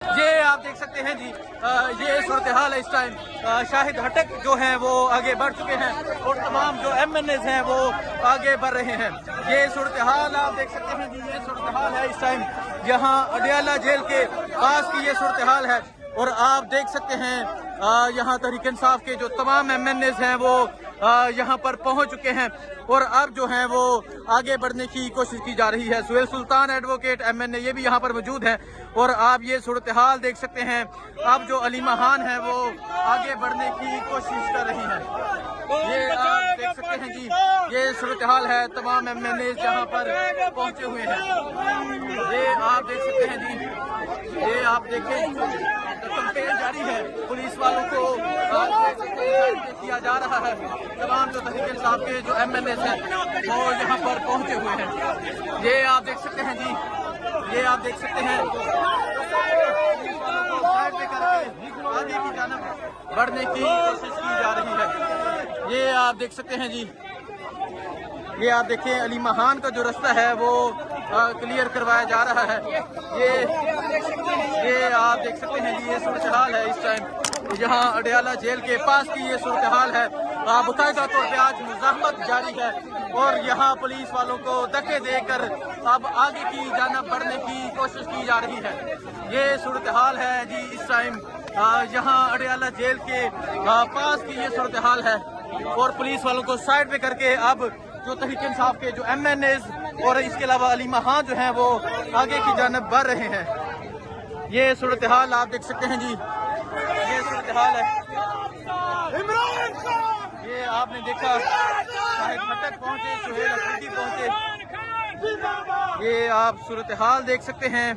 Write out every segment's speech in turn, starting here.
یہ آپ دیکھ سکتے ہیں جی یہ صورتحال ہے اس ٹائم شاہد ہٹک جو ہیں وہ آگے بڑھ چکے ہیں اور تمام جو ایم این ایز ہیں وہ آگے بڑھ رہے ہیں. یہ صورتحال آپ دیکھ سکتے ہیں جی یہ صورتحال ہے اس ٹائم یہاں اڈیالہ جیل کے پاس کی یہ صورتحال ہے اور آپ دیکھ سکتے ہیں یہاں تحریک انصاف کے جو تمام ایم این ایز ہیں وہ یہاں پر پہنچ چکے ہیں اور اب جو ہیں وہ آگے بڑھنے کی کوشش کی جا رہی ہے. سہیل سلطان ایڈوکیٹ ایم این اے یہ بھی یہاں پر موجود ہیں اور آپ یہ صورتحال دیکھ سکتے ہیں. اب جو علیمہ خان ہے وہ آگے بڑھنے کی کوشش کر رہی ہیں. یہ آپ دیکھ سکتے ہیں جی یہ صورتحال ہے تمام ایم این اے یہاں پر پہنچے ہوئے ہیں. یہ آپ دیکھ سکتے ہیں جی یہ آپ دیکھیں کمپین جاری ہے پولیس والوں کو کیا جا رہا ہے. تمام جو تحریک انصاف کے جو ایم این ایز ہیں وہ یہاں پر پہنچے ہوئے ہیں. یہ آپ دیکھ سکتے ہیں جی یہ آپ دیکھ سکتے ہیں آگے کی جانب بڑھنے کی کوشش کی جا رہی ہے. یہ آپ دیکھ سکتے ہیں جی یہ آپ دیکھیں علیمہ خان کا جو رستہ ہے وہ کلیئر کروایا جا رہا ہے. یہ آپ دیکھ سکتے ہیں جی یہ صورتحال ہے اس ٹائم یہاں اڈیالہ جیل کے پاس کی یہ صورتحال ہے. باقاعدہ طور پہ آج مزاحمت جاری ہے اور یہاں پولیس والوں کو دھکے دے کر اب آگے کی جانب بڑھنے کی کوشش کی جا رہی ہے. یہ صورتحال ہے جی اس ٹائم یہاں اڈیالہ جیل کے پاس کی یہ صورتحال ہے اور پولیس والوں کو سائڈ پہ کر کے اب جو تحریک انصاف کے جو ایم این ایز اور اس کے علاوہ علیمہ خان جو ہیں وہ آگے کی جانب بڑھ رہے ہیں. یہ صورتحال آپ دیکھ سکتے ہیں جی یہ صورتحال ہے. یہ آپ نے دیکھا شاہد ہٹک پہنچے سہیل افریدی پہنچے. یہ آپ صورتحال دیکھ سکتے ہیں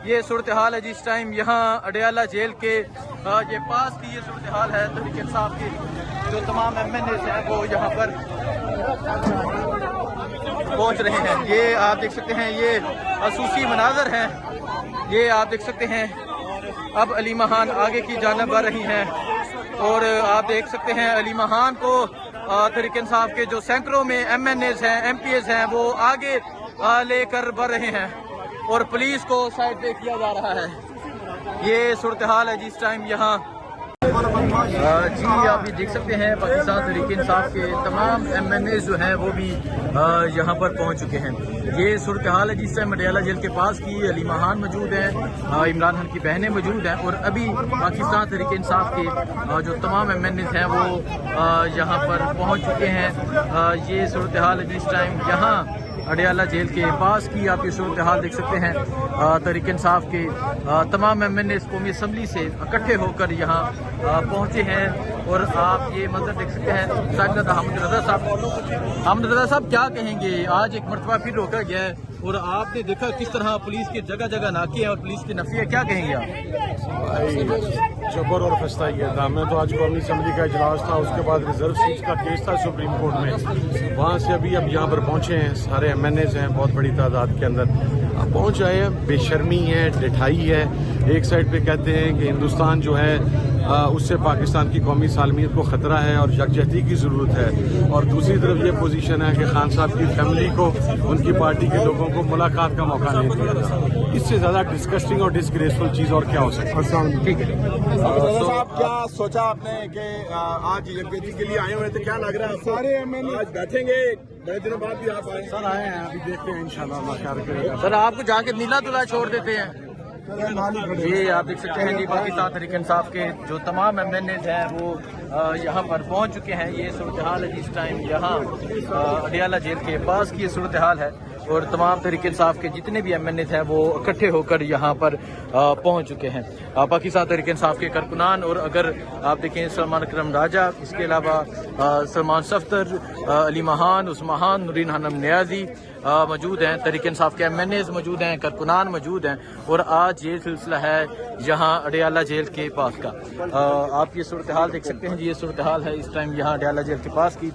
یہ صورتحال ہے جس ٹائم یہاں اڈیالہ جیل کے یہ پاس کی یہ صورتحال ہے. تحریک انصاف کے جو تمام ایم این ایز ہیں وہ یہاں پر پہنچ رہے ہیں. یہ آپ دیکھ سکتے ہیں یہ خصوصی مناظر ہیں. یہ آپ دیکھ سکتے ہیں اب علیمہ خان آگے کی جانب بڑھ رہی ہیں اور آپ دیکھ سکتے ہیں علیمہ خان کو تحریک انصاف کے جو سینکڑوں میں ایم این ایز ہیں ایم پی ایز ہیں وہ آگے لے کر بڑھ رہے ہیں اور پولیس کو سائڈ پہ کیا جا رہا ہے. یہ صورتحال ہے جس ٹائم یہاں جی آپ یہ دیکھ سکتے ہیں پاکستان تحریک انصاف کے تمام ایم این اے جو ہیں وہ بھی یہاں پر پہنچ چکے ہیں. یہ صورتحال ہے جس ٹائم اڈیالہ جیل کے پاس کی علیمہ خان موجود ہیں عمران خان کی بہنیں موجود ہیں اور ابھی پاکستان تحریک انصاف کے جو تمام ایم این اے ہیں وہ یہاں پر پہنچ چکے ہیں. یہ صورتحال ہے جس ٹائم یہاں اڈیالہ جیل کے پاس کی آپ یہ صورتحال دیکھ سکتے ہیں. تحریک انصاف کے تمام ایم این اے قومی اسمبلی سے اکٹھے ہو کر یہاں پہنچے ہیں اور آپ یہ منظر دیکھ سکتے ہیں. صاحب حامد رضا صاحب کیا کہیں گے؟ آج ایک مرتبہ پھر روکا گیا ہے اور آپ نے دیکھا کس طرح پولیس کے جگہ جگہ ناکے ہیں اور پولیس کی نفی ہے، کیا کہیں گے آپ؟ جبر اور خستہ تھا. میں تو آج قومی اسمبلی کا اجلاس تھا، اس کے بعد ریزرو سیٹ کا کیس تھا سپریم کورٹ میں، وہاں سے اب یہاں پر پہنچے ہیں. سارے ایم این ایز ہیں بہت بڑی تعداد کے اندر پہنچ آئے ہیں. بے شرمی ہے، ڈٹھائی ہے. ایک سائڈ پہ کہتے ہیں کہ ہندوستان جو ہے اس سے پاکستان کی قومی سالمیت کو خطرہ ہے اور یکجہتی کی ضرورت ہے، اور دوسری طرف یہ پوزیشن ہے کہ خان صاحب کی فیملی کو ان کی پارٹی کے لوگوں کو ملاقات کا موقع نہیں دیا جاتا. اس سے زیادہ ڈسکسٹنگ اور ڈسگریسفل چیز اور کیا ہو سکتا ہے؟ ٹھیک ہے صاحب کیا سوچا آپ نے کہ آج یکجہتی کے لیے آئے ہوئے تھے؟ کیا لگ رہا ہے سارے ایم این اے آج بیٹھیں گے بڑے دنوں بعد بھی آپ آئے؟ سر آئے ہیں، ابھی دیکھتے ہیں انشاءاللہ اللہ خیر کرے گا. سر آپ کو جا کے نیلا دلہا چھوڑ دیتے ہیں. یہ آپ دیکھ سکتے ہیں جی پاکستان تحریک انصاف کے جو تمام ایم این ایز ہیں وہ یہاں پر پہنچ چکے ہیں. یہ صورتحال ہے جس ٹائم یہاں اڈیالہ جیل کے پاس کی یہ صورتحال ہے اور تمام تحریک انصاف کے جتنے بھی ایم این ایز ہیں وہ اکٹھے ہو کر یہاں پر پہنچ چکے ہیں. پاکستان تحریک انصاف کے کارکنان اور اگر آپ دیکھیں سلمان اکرم راجہ، اس کے علاوہ سلمان صفدر، علیمہ خان، عثمان خان، نورین خانم نیازی موجود ہیں. تحریک انصاف کے ایم این ایز موجود ہیں، کارکنان موجود ہیں اور آج یہ سلسلہ ہے یہاں اڈیالہ جیل کے پاس کا. آپ یہ صورتحال دیکھ سکتے ہیں جی یہ صورتحال ہے اس ٹائم یہاں اڈیالہ جیل کے پاس کی.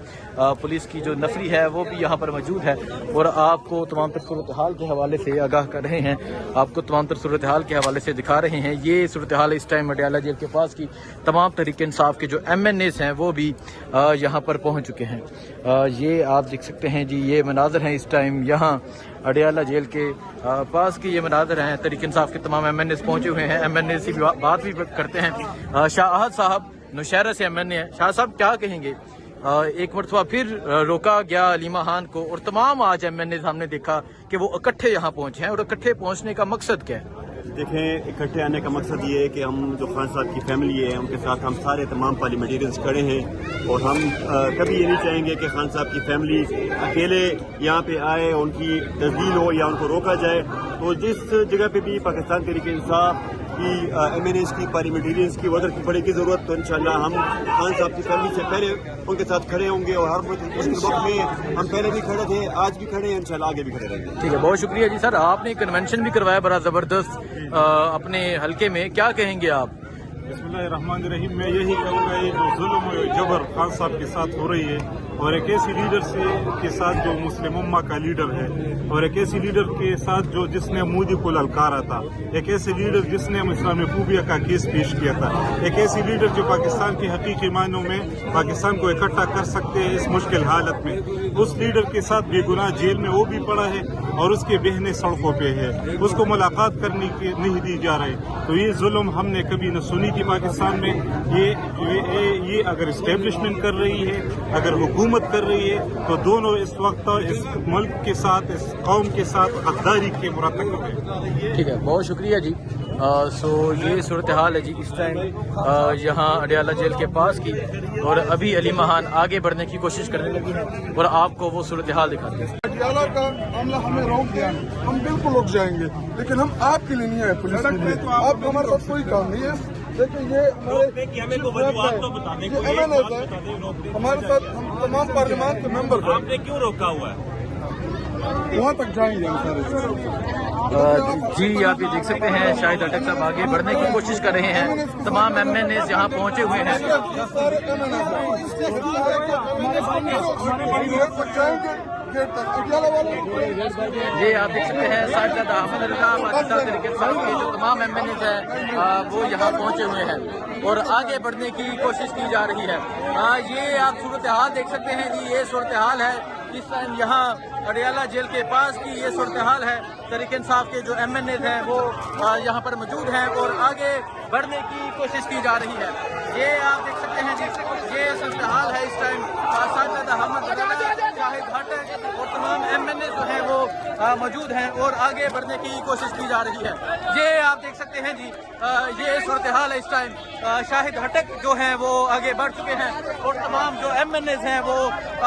پولیس کی جو نفری ہے وہ بھی یہاں پر موجود ہے اور آپ کو تمام تر صورتحال کے حوالے سے آگاہ کر رہے ہیں، آپ کو تمام تر صورتحال کے حوالے سے دکھا رہے ہیں. یہ صورتحال اس ٹائم اڈیالہ جیل کے پاس کی. تمام تحریک انصاف کے جو ایم این ایز ہیں وہ بھی یہاں پر پہنچ چکے ہیں. یہ آپ دیکھ سکتے ہیں جی یہ مناظر ہیں اس ٹائم ٹائم یہاں اڈیالہ جیل کے پاس کی یہ مناظر ہیں. تحریک انصاف کے تمام ایم این ایز پہنچے ہوئے ہیں. ایم این ایز کی بات بھی کرتے ہیں. شاہ احد صاحب نوشہرہ سے ایم این اے ہیں. شاہ صاحب کیا کہیں گے؟ ایک مرتبہ پھر روکا گیا علیمہ خان کو اور تمام آج ایم این ایز ہم نے دیکھا کہ وہ اکٹھے یہاں پہنچے ہیں. اور اکٹھے پہنچنے کا مقصد کیا ہے؟ دیکھیں, اکٹھے آنے کا مقصد یہ ہے کہ ہم جو خان صاحب کی فیملی ہے ان کے ساتھ ہم سارے تمام پارلیمنٹیرینز کھڑے ہیں, اور ہم کبھی یہ نہیں چاہیں گے کہ خان صاحب کی فیملی اکیلے یہاں پہ آئے, ان کی تزلیل ہو یا ان کو روکا جائے. تو جس جگہ پہ بھی پاکستان تحریک انصاف کی ایم این ایز کی پارلیمنٹیرینز کی وزر کی پڑے گی ضرورت, تو انشاءاللہ ہم خان صاحب کی فیملی سے پہلے ان کے ساتھ کھڑے ہوں گے. اور ہر مشکل وقت میں ہم پہلے بھی کھڑے تھے, آج بھی کھڑے ہیں, انشاءاللہ آگے بھی کھڑے رہیں گے. ٹھیک ہے, بہت شکریہ جی. سر آپ نے کنونشن بھی کروایا بڑا زبردست اپنے حلقے میں, کیا کہیں گے آپ؟ بسم اللہ الرحمن الرحیم. میں یہی کہوں گا, یہ جو ظلم و جبر خان صاحب کے ساتھ ہو رہی ہے, اور ایک ایسی لیڈر کے ساتھ جو مسلم امہ کا لیڈر ہے, اور ایک ایسی لیڈر کے ساتھ جس نے مودی کو للکارا تھا, ایک ایسے لیڈر جس نے اسلامی خوبیہ کا کیس پیش کیا تھا, ایک ایسی لیڈر جو پاکستان کے حقیقی معنوں میں پاکستان کو اکٹھا کر سکتے ہیں اس مشکل حالت میں, اس لیڈر کے ساتھ بے گناہ جیل میں وہ بھی پڑا ہے اور اس کے بہنیں سڑکوں پہ ہے, اس کو ملاقات کرنے کی نہیں دی جا رہی. تو یہ ظلم ہم نے کبھی نہ سنی تھی پاکستان میں. یہ اگر اسٹیبلشمنٹ کر رہی ہے, اگر حکومت کر رہی ہے, تو دونوں اس وقت اس ملک کے ساتھ, اس قوم کے ساتھ غداری کے مرتکب ہیں. ٹھیک ہے, بہت شکریہ جی. سو یہ صورتحال ہے جی اس ٹائم یہاں اڈیالہ جیل کے پاس کی, اور ابھی علیمہ خان آگے بڑھنے کی کوشش کرنے لگی ہے اور آپ کو وہ صورتحال دکھاتے ہیں. اڈیالہ کا معاملہ ہمیں روک دیا, ہم بالکل رک جائیں گے, لیکن ہم آپ کے لیے نہیں آئے پولیس کے لیے. آپ کو ہمارے ساتھ کوئی کام نہیں ہے. دیکھیں یہ ہمارے ساتھ ہم تمام پارلیمان کے ممبر ہیں. آپ نے کیوں روکا ہوا ہے؟ وہاں تک جائیں گے ہم سارے. جی آپ یہ دیکھ سکتے ہیں شاہد اٹک صاحب آگے بڑھنے کی کوشش کر رہے ہیں. تمام ایم این ایز یہاں پہنچے ہوئے ہیں. یہ آپ دیکھ سکتے ہیں ساجد احمد رضا پاکستان تحریک انصاف کے جو تمام ایم این ایز ہیں وہ یہاں پہنچے ہوئے ہیں اور آگے بڑھنے کی کوشش کی جا رہی ہے. یہ آپ صورتحال دیکھ سکتے ہیں جی, یہ صورتحال ہے اس ٹائم یہاں اڈیالہ جیل کے پاس کی. یہ صورتحال ہے, تحریک انصاف کے جو ایم این ایز ہیں وہ یہاں پر موجود ہیں اور آگے بڑھنے کی کوشش کی جا رہی ہے. یہ آپ دیکھ سکتے ہیں جی, یہ صورتحال ہے اس ٹائم. ساجد احمد رضا, شاہد اٹک اور تمام ایم این ایز جو ہیں وہ موجود ہیں اور آگے بڑھنے کی کوشش کی جا رہی ہے. یہ آپ دیکھ سکتے ہیں جی, یہ صورتحال ہے اس ٹائم. شاہد اٹک جو ہیں وہ آگے بڑھ چکے ہیں اور تمام جو ایم این ایز ہیں وہ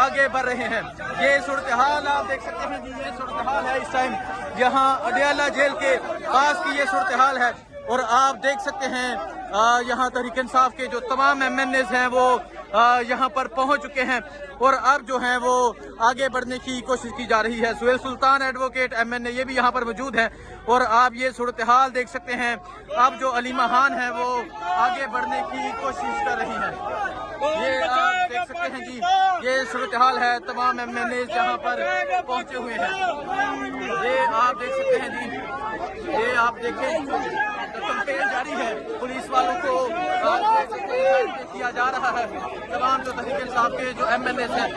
آگے بڑھ رہے ہیں. یہ صورتحال آپ دیکھ سکتے ہیں جی, یہ صورتحال ہے اس ٹائم یہاں اڈیالہ جیل کے پاس کی. یہ صورتحال ہے اور آپ دیکھ سکتے ہیں یہاں تحریک انصاف کے جو تمام ایم این ایز ہیں وہ یہاں پر پہنچ چکے ہیں اور اب جو ہیں وہ آگے بڑھنے کی کوشش کی جا رہی ہے. سہیل سلطان ایڈوکیٹ ایم این اے یہ بھی یہاں پر موجود ہیں اور آپ یہ صورتحال دیکھ سکتے ہیں. اب جو علیمہ خان ہے وہ آگے بڑھنے کی کوشش کر رہی ہیں. یہ آپ دیکھ سکتے ہیں جی, یہ صورتحال ہے. تمام ایم این اے یہاں پر پہنچے ہوئے ہیں. یہ آپ دیکھ سکتے ہیں جی, یہ آپ دیکھیں کمپین جاری ہے, پولیس والوں کو کیا جا رہا ہے. تمام جو تحریک انصاف کے جو ایم این ایز ہیں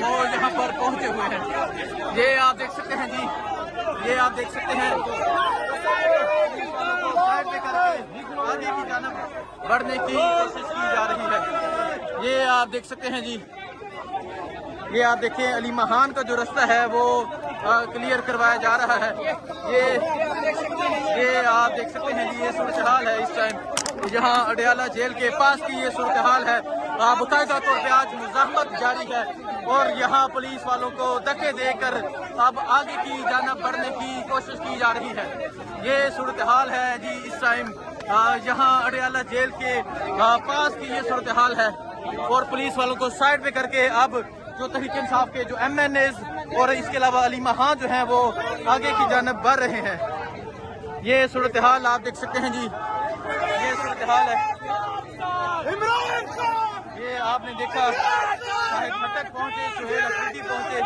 وہ یہاں پر پہنچے ہوئے ہیں. یہ آپ دیکھ سکتے ہیں جی, یہ آپ دیکھ سکتے ہیں آگے کی جانب بڑھنے کی کوشش کی جا رہی ہے. یہ آپ دیکھ سکتے ہیں جی, یہ آپ دیکھیں علیمہ خان کا جو رستہ ہے وہ کلیئر کروایا جا رہا ہے. یہ آپ دیکھ سکتے ہیں جی, یہ صورتحال ہے اس ٹائم یہاں اڈیالہ جیل کے پاس کی. یہ صورتحال ہے, باقاعدہ طور پہ آج مزاحمت جاری ہے اور یہاں پولیس والوں کو دھکے دے کر اب آگے کی جانب بڑھنے کی کوشش کی جا رہی ہے. یہ صورتحال ہے جی اس ٹائم یہاں اڈیالہ جیل کے پاس کی. یہ صورتحال ہے اور پولیس والوں کو سائڈ پہ کر کے اب جو تحریک انصاف کے جو ایم این ایز اور اس کے علاوہ علیمہ خان جو ہیں وہ آگے کی جانب بڑھ رہے ہیں. یہ صورتحال آپ دیکھ سکتے ہیں جی, یہ صورتحال ہے. یہ آپ نے دیکھا شاہد اٹک پہنچے, سہیل افریدی پہنچے.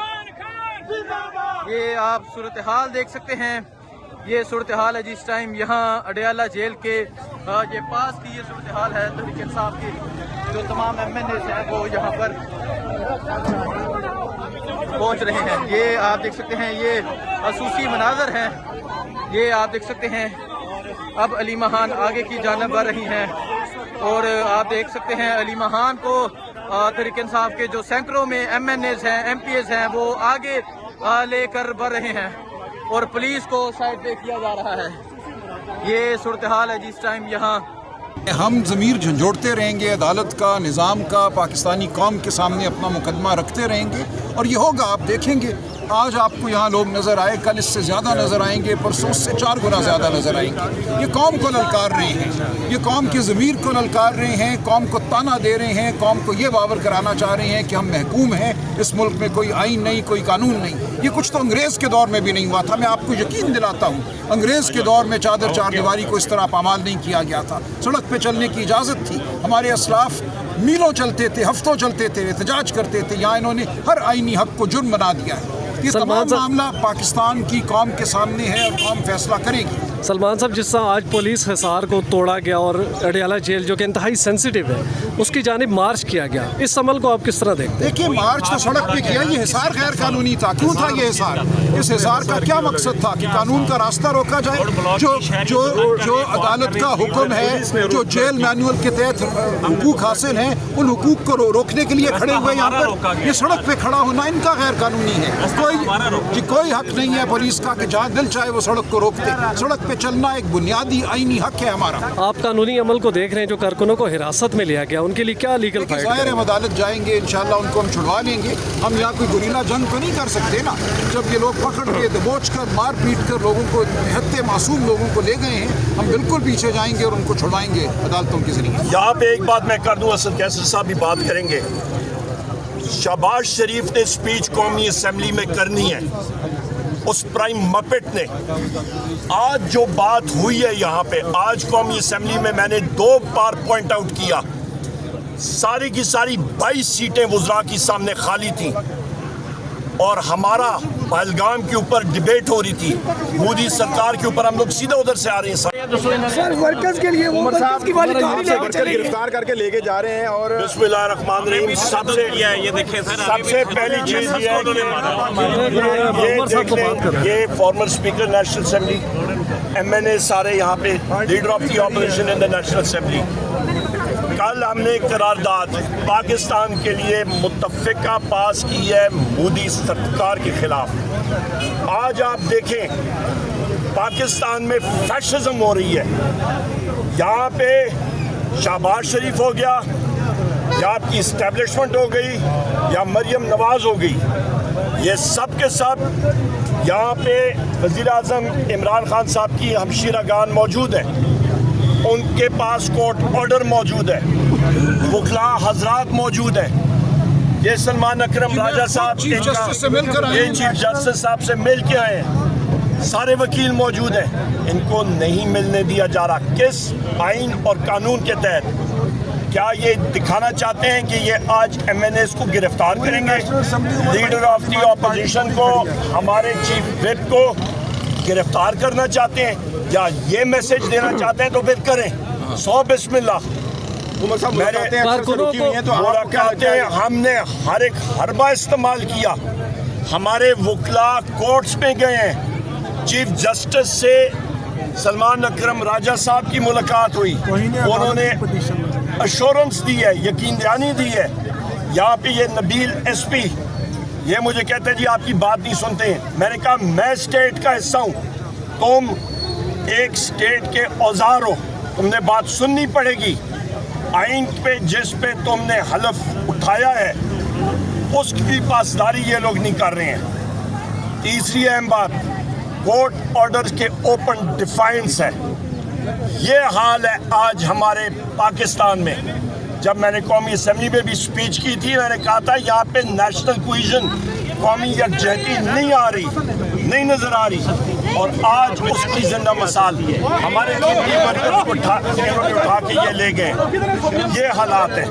یہ آپ صورتحال دیکھ سکتے ہیں. یہ صورتحال ہے جس ٹائم یہاں اڈیالہ جیل کے یہ پاس کی. یہ صورتحال ہے تحریک انصاف کی جو تمام ایم این ایز ہیں وہ یہاں پر پہنچ رہے ہیں. یہ آپ دیکھ سکتے ہیں یہ خصوصی مناظر ہیں. یہ آپ دیکھ سکتے ہیں اب علیمہ خان آگے کی جانب بڑھ رہی ہیں اور آپ دیکھ سکتے ہیں علیمہ خان کو تحریک انصاف کے جو سینکڑوں میں ایم این ایز ہیں ایم پی ایز ہیں وہ آگے لے کر بڑھ رہے ہیں اور پولیس کو سائڈ پہ کیا جا رہا ہے. یہ صورتحال ہے جس ٹائم یہاں ہم ضمیر جھنجھوڑتے رہیں گے، عدالت کا، نظام کا، پاکستانی قوم کے سامنے اپنا مقدمہ رکھتے رہیں گے اور یہ ہوگا. آپ دیکھیں گے آج آپ کو یہاں لوگ نظر آئے، کل اس سے زیادہ نظر آئیں گے، پرسوں اس سے 4 گنا زیادہ نظر آئیں گے. یہ قوم کو للکار رہے ہیں، یہ قوم کے ضمیر کو للکار رہے ہیں، قوم کو تانا دے رہے ہیں، قوم کو یہ باور کرانا چاہ رہے ہیں کہ ہم محکوم ہیں، اس ملک میں کوئی آئین نہیں، کوئی قانون نہیں. یہ کچھ تو انگریز کے دور میں بھی نہیں ہوا تھا. میں آپ کو یقین دلاتا ہوں انگریز کے دور میں چادر چار دیواری کو اس طرح پامال نہیں کیا گیا تھا. سڑک پہ چلنے کی اجازت تھی. ہمارے اسلاف میلوں چلتے تھے، ہفتوں چلتے تھے، احتجاج کرتے تھے. یہاں انہوں نے ہر آئینی حق کو جرم بنا دیا ہے. یہ تمام معاملہ پاکستان کی قوم کے سامنے ہے اور قوم فیصلہ کرے گی. سلمان صاحب، جس طرح آج پولیس حصار کو توڑا گیا اور اڈیالہ جیل جو کہ انتہائی سینسیٹیو ہے اس کی جانب مارچ کیا گیا، اس عمل کو آپ کس طرح دیکھتے ہیں؟ دیکھیے مارچ تو سڑک پہ کیا، یہ حصار غیر قانونی تھا. کیوں تھا یہ حصار؟ اس حصار کا کیا مقصد تھا کہ قانون کا راستہ روکا جائے. جو عدالت کا حکم ہے، جو جیل مینول کے تحت حقوق حاصل ہیں، ان حقوق کو روکنے کے لیے کھڑے ہوئے یہاں پر. یہ سڑک پہ کھڑا ہونا ان کا غیر قانونی ہے. کوئی حق نہیں ہے پولیس کا کہ جہاں دل چاہے وہ سڑک کو روکتے. سڑک پہ چلنا ایک بنیادی آئینی حق ہے ہمارا. آپ قانونی عمل کو دیکھ رہے ہیں، جو کارکنوں کو حراست میں لیا گیا ان کے لیے کیا لیگل فائٹ؟ ظاہر ہم عدالت جائیں گے، انشاءاللہ ان کو ہم چھڑوا لیں گے. ہم یہاں کوئی گریلا جنگ تو نہیں کر سکتے نا. جب یہ لوگ پکڑ کے دبوچ کر مار پیٹ کر لوگوں کو، نہتے معصوم لوگوں کو لے گئے ہیں، ہم بالکل پیچھے جائیں گے اور ان کو چھڑوائیں گے عدالتوں کے ذریعے. یہاں پہ ایک بات میں کر دوں، اسد کیسر صاحب بھی بات کریں گے. شہباز شریف نے اسپیچ قومی اسمبلی میں کرنی ہے، اس پرائم مپٹ نے. آج جو بات ہوئی ہے یہاں پہ، آج قومی اسمبلی میں میں نے 2 بار پوائنٹ آؤٹ کیا، ساری کی ساری 22 سیٹیں وزراء کی سامنے خالی تھیں اور ہمارا پہلگام کے اوپر ڈیبیٹ ہو رہی تھی. مودی سرکار کے اوپر ہم لوگ سیدھا ادھر سے آ رہے ہیں. سر ورکرز کے لیے ورکرز کی والی گرفتار کر کے لے کے جا رہے ہیں. اور بسم اللہ الرحمن الرحیم. سب سے پہلی چیز یہ ہے کہ یہ former speaker National Assembly, M N A سارے یہاں پہ، leader of the opposition in the National Assembly. کل ہم نے قرارداد پاکستان کے لیے متفقہ پاس کی ہے مودی سرکار کے خلاف. آج آپ دیکھیں پاکستان میں فیشزم ہو رہی ہے. یہاں پہ شہباز شریف ہو گیا، یا آپ کی اسٹیبلشمنٹ ہو گئی، یا مریم نواز ہو گئی. یہ سب کے سب یہاں پہ وزیر اعظم عمران خان صاحب کی ہمشیرہ گان موجود ہیں، ان کے پاس کورٹ آرڈر موجود ہے، وکلاء حضرات موجود ہیں. یہ سلمان اکرم راجہ صاحب چیف جسٹس سے مل کر آئے یہ چیف جسٹس صاحب سے مل کے آئے ہیں. سارے وکیل موجود ہیں، ان کو نہیں ملنے دیا جا رہا. کس آئین اور قانون کے تحت؟ کیا یہ دکھانا چاہتے ہیں کہ یہ آج ایم این ایز کو گرفتار کریں گے؟ لیڈر آف دی اپوزیشن کو، ہمارے چیف وپ کو گرفتار کرنا چاہتے ہیں یا یہ میسج دینا چاہتے ہیں تو پھر کریں. سو بسم اللہ. ہم نے ہر ایک حربہ استعمال کیا. ہمارے وکلاء کورٹس میں گئے ہیں. چیف جسٹس سے سلمان اکرم راجہ صاحب کی ملاقات ہوئی، انہوں نے ایشورنس دی ہے، یقین دہانی دی ہے. یہاں پہ یہ نبیل ایس پی یہ مجھے کہتے ہیں جی آپ کی بات نہیں سنتے ہیں. میں نے کہا میں اسٹیٹ کا حصہ ہوں، تم ایک اسٹیٹ کے اوزار ہو، تم نے بات سننی پڑے گی. آئین پہ جس پہ تم نے حلف اٹھایا ہے اس کی پاسداری یہ لوگ نہیں کر رہے ہیں. تیسری اہم بات، کورٹ آرڈر کے اوپن ڈیفائنس ہے. یہ حال ہے آج ہمارے پاکستان میں. جب میں نے قومی اسمبلی میں بھی اسپیچ کی تھی، میں نے کہا تھا یہاں پہ نیشنل کوہیژن، قومی یکجہتی نہیں آ رہی، نہیں نظر آ رہی. اور آج اس کی زندہ مثال ہمارے ورکرز کو اٹھا کے یہ لے گئے. یہ حالات ہیں.